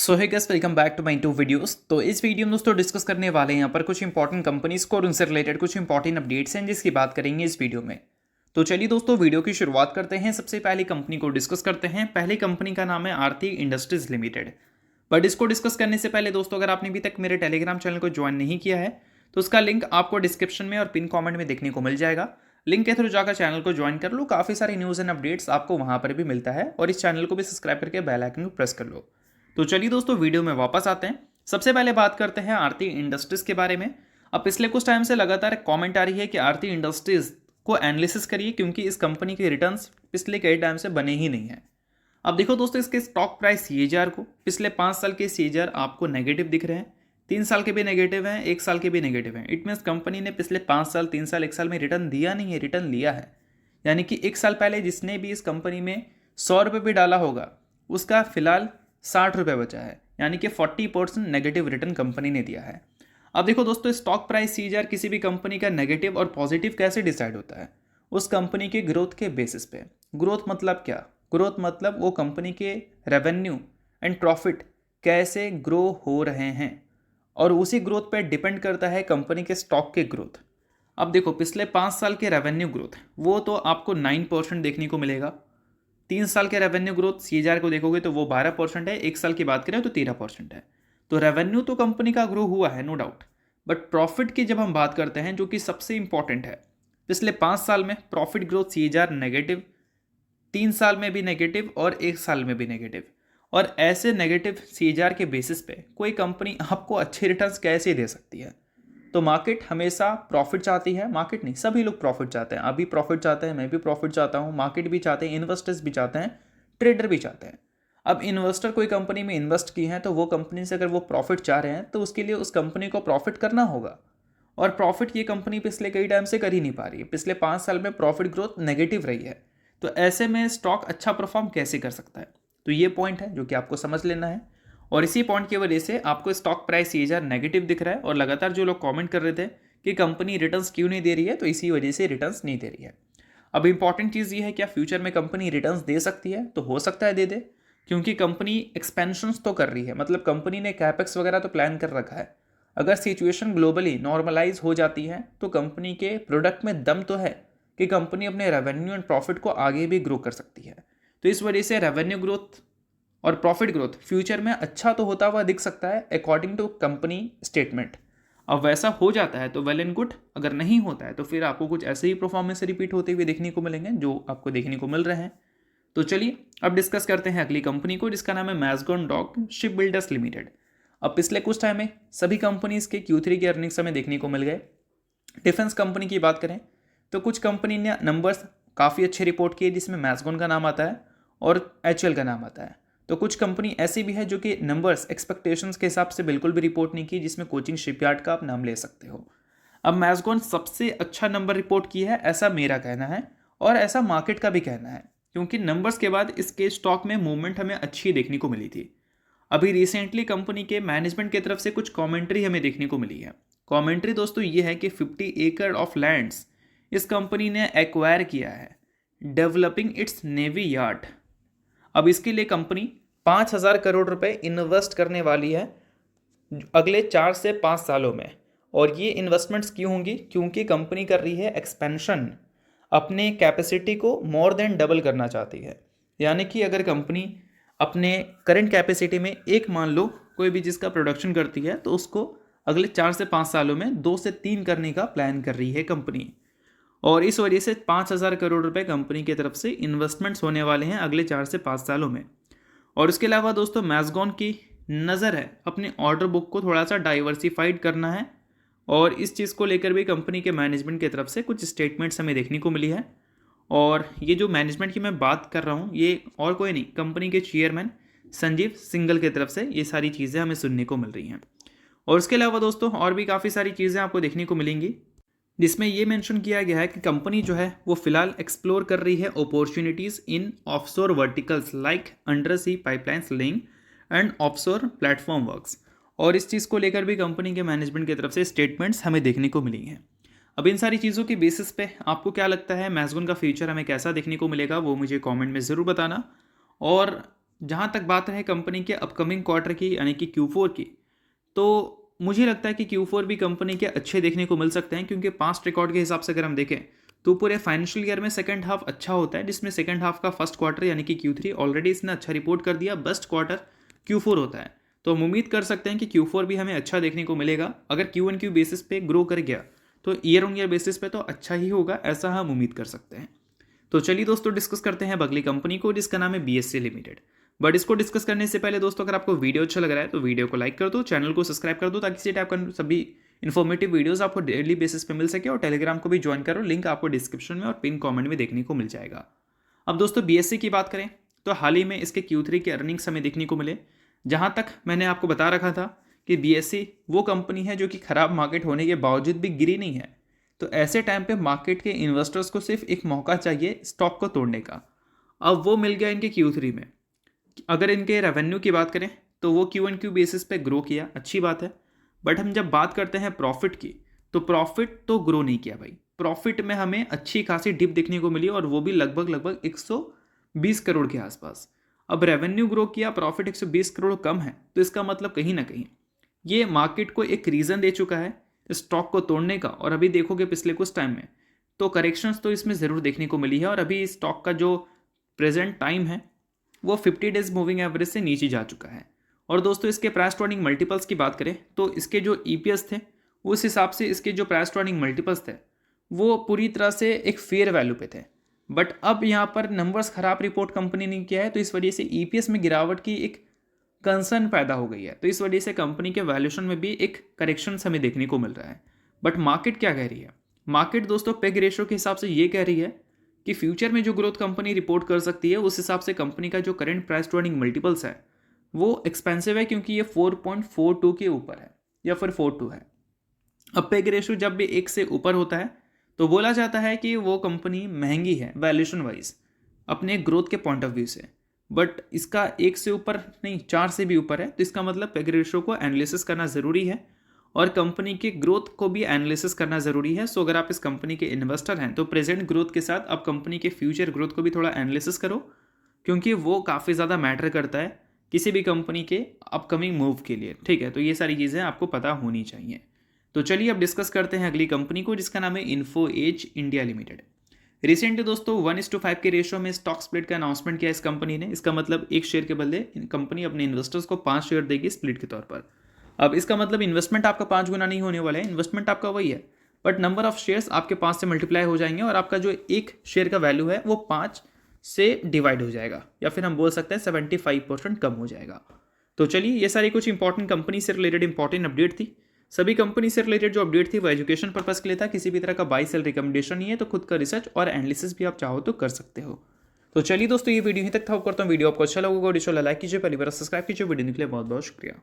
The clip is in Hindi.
सो है guys, welcome back to my to videos. तो इस वीडियो में दोस्तों डिस्कस करने वाले हैं यहाँ पर कुछ इंपॉर्टेंट कंपनीज को और उनसे रिलेटेड कुछ इंपॉर्टेंट अपडेट्स हैं जिसकी बात करेंगे इस वीडियो में। तो चलिए दोस्तों वीडियो की शुरुआत करते हैं। सबसे पहली कंपनी को डिस्कस करते हैं। पहली कंपनी का नाम है आरती इंडस्ट्रीज लिमिटेड। बट इसको डिस्कस करने से पहले दोस्तों, अगर आपने अभी तक मेरे टेलीग्राम चैनल को ज्वाइन नहीं किया है तो उसका लिंक आपको डिस्क्रिप्शन में और पिन कॉमेंट में देखने को मिल जाएगा। लिंक के थ्रू जाकर चैनल को ज्वाइन कर लो। काफ़ी सारी न्यूज़ एंड अपडेट्स आपको वहाँ पर भी मिलता है और इस चैनल को भी सब्सक्राइब करके बेल आइकन को प्रेस कर लो। तो चलिए दोस्तों वीडियो में वापस आते हैं। सबसे पहले बात करते हैं आरती इंडस्ट्रीज के बारे में। अब पिछले कुछ टाइम से लगातार कमेंट आ रही है कि आरती इंडस्ट्रीज को एनालिसिस करिए क्योंकि इस कंपनी के रिटर्न्स पिछले कई टाइम से बने ही नहीं है। अब देखो दोस्तों, इसके स्टॉक प्राइस सीएजीआर को पिछले 5 साल के सीएजीआर आपको नेगेटिव दिख रहे हैं। 3 साल के भी नेगेटिव हैं, 1 साल के भी नेगेटिव हैं। इट मीन्स कंपनी ने पिछले 5 साल, 3 साल, 1 साल में रिटर्न दिया नहीं है, रिटर्न लिया है। यानी कि 1 साल पहले जिसने भी इस कंपनी में 100 रुपये भी डाला होगा उसका फिलहाल 60 रुपये बचा है। यानी कि 40% नेगेटिव रिटर्न कंपनी ने दिया है। अब देखो दोस्तों, स्टॉक प्राइस सीएजीआर किसी भी कंपनी का नेगेटिव और पॉजिटिव कैसे डिसाइड होता है? उस कंपनी के ग्रोथ के बेसिस पे। ग्रोथ मतलब क्या? ग्रोथ मतलब वो कंपनी के रेवेन्यू एंड प्रॉफिट कैसे ग्रो हो रहे हैं और उसी ग्रोथ पे डिपेंड करता है कंपनी के स्टॉक के ग्रोथ। अब देखो, पिछले 5 साल के रेवेन्यू ग्रोथ वो तो आपको 9% देखने को मिलेगा। 3 साल के रेवेन्यू ग्रोथ सीएजीआर को देखोगे तो वो 12% है। 1 साल की बात करें तो 13% है। तो रेवेन्यू तो कंपनी का ग्रो हुआ है, नो डाउट। बट प्रॉफिट की जब हम बात करते हैं, जो कि सबसे इंपॉर्टेंट है, पिछले 5 साल में प्रॉफिट ग्रोथ सीएजीआर नेगेटिव, 3 साल में भी नेगेटिव और 1 साल में भी नेगेटिव। और ऐसे नेगेटिव सीएजीआर के बेसिस पे कोई कंपनी आपको अच्छे रिटर्न्स कैसे दे सकती है? तो मार्केट हमेशा प्रॉफिट चाहती है। मार्केट नहीं, सभी लोग प्रॉफिट चाहते हैं। अभी प्रॉफिट चाहते हैं, मैं भी प्रॉफिट चाहता हूँ, मार्केट भी चाहते हैं, इन्वेस्टर्स भी चाहते हैं, ट्रेडर भी चाहते हैं। अब इन्वेस्टर कोई कंपनी में इन्वेस्ट की है तो वो कंपनी से अगर वो प्रॉफिट चाह रहे हैं तो उसके लिए उस कंपनी को प्रॉफिट करना होगा। और प्रॉफिट ये कंपनी पिछले कई टाइम से कर ही नहीं पा रही है। पिछले 5 साल में प्रॉफिट ग्रोथ नेगेटिव रही है। तो ऐसे में स्टॉक अच्छा परफॉर्म कैसे कर सकता है? तो ये पॉइंट है जो कि आपको समझ लेना है। और इसी पॉइंट की वजह से आपको स्टॉक प्राइस सीएजीआर नेगेटिव दिख रहा है। और लगातार जो लोग कमेंट कर रहे थे कि कंपनी रिटर्न्स क्यों नहीं दे रही है, तो इसी वजह से रिटर्न्स नहीं दे रही है। अब इंपॉर्टेंट चीज़ ये है, क्या फ्यूचर में कंपनी रिटर्न्स दे सकती है? तो हो सकता है दे दे, क्योंकि कंपनी एक्सपेंशंस तो कर रही है। मतलब कंपनी ने कैपेक्स वगैरह तो प्लान कर रखा है। अगर सिचुएशन ग्लोबली नॉर्मलाइज हो जाती है तो कंपनी के प्रोडक्ट में दम तो है कि कंपनी अपने रेवेन्यू एंड प्रॉफिट को आगे भी ग्रो कर सकती है। तो इस वजह से रेवेन्यू ग्रोथ और प्रॉफिट ग्रोथ फ्यूचर में अच्छा तो होता हुआ दिख सकता है अकॉर्डिंग टू कंपनी स्टेटमेंट। अब वैसा हो जाता है तो वेल एंड गुड, अगर नहीं होता है तो फिर आपको कुछ ऐसे ही परफॉर्मेंस रिपीट होते हुए देखने को मिलेंगे जो आपको देखने को मिल रहे हैं। तो चलिए अब डिस्कस करते हैं अगली कंपनी को, जिसका नाम है मैज़गॉन डॉक शिप बिल्डर्स लिमिटेड। अब पिछले कुछ टाइम में सभी कंपनीज के Q3 के अर्निंग्स हमें देखने को मिल गए। डिफेंस कंपनी की बात करें तो कुछ कंपनी ने नंबर्स काफ़ी अच्छे रिपोर्ट किए, जिसमें मैज़गॉन का नाम आता है और HCL का नाम आता है। तो कुछ कंपनी ऐसी भी है जो कि नंबर्स एक्सपेक्टेशंस के हिसाब से बिल्कुल भी रिपोर्ट नहीं की, जिसमें कोचिंग शिपयार्ड का आप नाम ले सकते हो। अब मैज़गॉन सबसे अच्छा नंबर रिपोर्ट किया है, ऐसा मेरा कहना है और ऐसा मार्केट का भी कहना है, क्योंकि नंबर्स के बाद इसके स्टॉक में मूवमेंट हमें अच्छी देखने को मिली थी। अभी रिसेंटली कंपनी के मैनेजमेंट की तरफ से कुछ कमेंट्री हमें देखने को मिली है। कमेंट्री दोस्तों ये है कि 50 एकड़ ऑफ लैंड्स इस कंपनी ने एक्वायर किया है, डेवलपिंग इट्स नेवी यार्ड। अब इसके लिए कंपनी 5,000 करोड़ रुपए इन्वेस्ट करने वाली है अगले 4 से 5 सालों में। और ये इन्वेस्टमेंट्स क्यों होंगी? क्योंकि कंपनी कर रही है एक्सपेंशन, अपने कैपेसिटी को मोर देन डबल करना चाहती है। यानी कि अगर कंपनी अपने करंट कैपेसिटी में एक, मान लो कोई भी जिसका प्रोडक्शन करती है, तो उसको अगले 4 से 5 सालों में 2 से 3 करने का प्लान कर रही है कंपनी। और इस वजह से 5,000 करोड़ रुपए कंपनी की तरफ से इन्वेस्टमेंट्स होने वाले हैं अगले 4 से 5 सालों में। और इसके अलावा दोस्तों, मैज़गॉन की नज़र है अपने ऑर्डर बुक को थोड़ा सा डाइवर्सिफाइड करना है। और इस चीज़ को लेकर भी कंपनी के मैनेजमेंट की तरफ से कुछ स्टेटमेंट्स हमें देखने को मिली है। और ये जो मैनेजमेंट की मैं बात कर रहा हूँ, ये और कोई नहीं, कंपनी के चेयरमैन संजीव सिंघल की तरफ से ये सारी चीज़ें हमें सुनने को मिल रही हैं। और इसके अलावा दोस्तों और भी काफ़ी सारी चीज़ें आपको देखने को मिलेंगी, जिसमें ये मेंशन किया गया है कि कंपनी जो है वो फिलहाल एक्सप्लोर कर रही है opportunities in offshore verticals like under sea pipelines laying and offshore platform works. और इस चीज़ को लेकर भी कंपनी के मैनेजमेंट की तरफ से स्टेटमेंट्स हमें देखने को मिली हैं। अब इन सारी चीज़ों की बेसिस पे आपको क्या लगता है मैज़गॉन का फ्यूचर हमें कैसा देखने को मिलेगा, वो मुझे कमेंट में ज़रूर बताना। और जहाँ तक बात रहे कंपनी के अपकमिंग क्वार्टर की यानी कि Q4 की, तो मुझे लगता है कि Q4 भी कंपनी के अच्छे देखने को मिल सकते हैं, क्योंकि पास्ट रिकॉर्ड के हिसाब से अगर हम देखें तो पूरे फाइनेंशियल ईयर में सेकंड हाफ अच्छा होता है, जिसमें सेकंड हाफ का फर्स्ट क्वार्टर यानी कि Q3 ऑलरेडी इसने अच्छा रिपोर्ट कर दिया, बेस्ट क्वार्टर Q4 होता है। तो हम उम्मीद कर सकते हैं कि Q4 भी हमें अच्छा देखने को मिलेगा। अगर Q1Q बेसिस पे ग्रो कर गया तो ईयर ऑन ईयर बेसिस पे तो अच्छा ही होगा, ऐसा हम उम्मीद कर सकते हैं। तो चलिए दोस्तों डिस्कस करते हैं अगली कंपनी को, जिसका नाम है BSE लिमिटेड। बट इसको डिस्कस करने से पहले दोस्तों, अगर आपको वीडियो अच्छा लग रहा है तो वीडियो को लाइक कर दो, चैनल को सब्सक्राइब कर दो, ताकि इसी टाइप का सभी इन्फॉर्मेटिव वीडियोस आपको डेली बेसिस पे मिल सके। और टेलीग्राम को भी ज्वाइन करो, लिंक आपको डिस्क्रिप्शन में और पिन कमेंट में देखने को मिल जाएगा। अब दोस्तों BSE की बात करें तो हाल ही में इसके Q3 के अर्निंग्स हमें देखने को मिले। जहाँ तक मैंने आपको बता रखा था कि BSE वो कंपनी है जो कि खराब मार्केट होने के बावजूद भी गिरी नहीं है। तो ऐसे टाइम पे मार्केट के इन्वेस्टर्स को सिर्फ एक मौका चाहिए स्टॉक को तोड़ने का। अब वो मिल गया इनके Q3 में। अगर इनके रेवेन्यू की बात करें तो वो Q1Q बेसिस पे ग्रो किया, अच्छी बात है। बट हम जब बात करते हैं प्रॉफिट की, तो प्रॉफिट तो ग्रो नहीं किया भाई। प्रॉफिट में हमें अच्छी खासी डिप देखने को मिली, और वो भी लगभग 120 करोड़ के आसपास। अब रेवेन्यू ग्रो किया, प्रॉफिट 120 करोड़ कम है, तो इसका मतलब कहीं ना कहीं ये मार्केट को एक रीज़न दे चुका है स्टॉक को तोड़ने का। और अभी देखोगे पिछले कुछ टाइम में तो करेक्शंस तो इसमें ज़रूर देखने को मिली है, और अभी स्टॉक का जो प्रेजेंट टाइम है वो 50 डेज मूविंग एवरेज से नीचे जा चुका है। और दोस्तों इसके प्राइस टू अर्निंग मल्टीपल्स की बात करें तो इसके जो EPS थे उस हिसाब से इसके जो प्राइस टू अर्निंग मल्टीपल्स थे वो पूरी तरह से एक फेयर वैल्यू पे थे। बट अब यहाँ पर नंबर्स खराब रिपोर्ट कंपनी ने किया है, तो इस वजह से EPS में गिरावट की एक कंसर्न पैदा हो गई है। तो इस वजह से कंपनी के वैल्यूएशन में भी एक करेक्शन हमें देखने को मिल रहा है। बट मार्केट क्या कह रही है? मार्केट दोस्तों पेग रेशो के हिसाब से ये कह रही है कि फ्यूचर में जो ग्रोथ कंपनी रिपोर्ट कर सकती है उस हिसाब से कंपनी का जो current price to earning multiples है वो एक्सपेंसिव है, क्योंकि ये 4.42 के ऊपर है या फिर 42 है। अब पेग रेशो जब भी 1 से ऊपर होता है तो बोला जाता है कि वो कंपनी महंगी है वैल्यूएशन वाइज अपने ग्रोथ के पॉइंट ऑफ व्यू से। बट इसका 1 से ऊपर नहीं, 4 से भी ऊपर है, तो इसका मतलब पेग रेशो को एनालिसिस करना ज़रूरी है और कंपनी के ग्रोथ को भी एनालिसिस करना ज़रूरी है। सो अगर आप इस कंपनी के इन्वेस्टर हैं तो प्रेजेंट ग्रोथ के साथ आप कंपनी के फ्यूचर ग्रोथ को भी थोड़ा एनालिसिस करो, क्योंकि वो काफ़ी ज़्यादा मैटर करता है किसी भी कंपनी के अपकमिंग मूव के लिए। ठीक है, तो ये सारी चीज़ें आपको पता होनी चाहिए। तो चलिए अब डिस्कस करते हैं अगली कंपनी को, जिसका नाम है info edge India limited. Recently दोस्तों 1:5 के रेशो में स्टॉक स्प्लिट का अनाउंसमेंट किया इस कंपनी ने। इसका मतलब एक शेयर के बदले कंपनी अपने इन्वेस्टर्स को 5 शेयर देगी स्प्लिट के तौर पर। अब इसका मतलब इन्वेस्टमेंट आपका 5 गुना नहीं होने वाला है, इन्वेस्टमेंट आपका वही है, बट नंबर ऑफ शेयर्स आपके 5 से मल्टीप्लाई हो जाएंगे और आपका जो एक शेयर का वैल्यू है वो 5 से डिवाइड हो जाएगा, या फिर हम बोल सकते हैं 75% कम हो जाएगा। तो चलिए ये सारी कुछ इंपॉर्टेंट कंपनी से रिलेटेड इंपॉर्टेंट अपडेट थी। सभी कंपनी से रिलेटेड जो अपडेट थी वो एजुकेशन पर्पस के लिए था, किसी भी तरह का बाई सेल रिकमेंडेशन नहीं है। तो खुद का रिसर्च और एनालिसिस भी आप चाहो तो कर सकते हो। तो चलिए दोस्तों ये वीडियो यहीं तक था। करता हूँ वीडियो आपको अच्छा लगेगा, लाइक कीजिए, पहली बार सब्सक्राइब कीजिए। वीडियो के लिए बहुत बहुत शुक्रिया।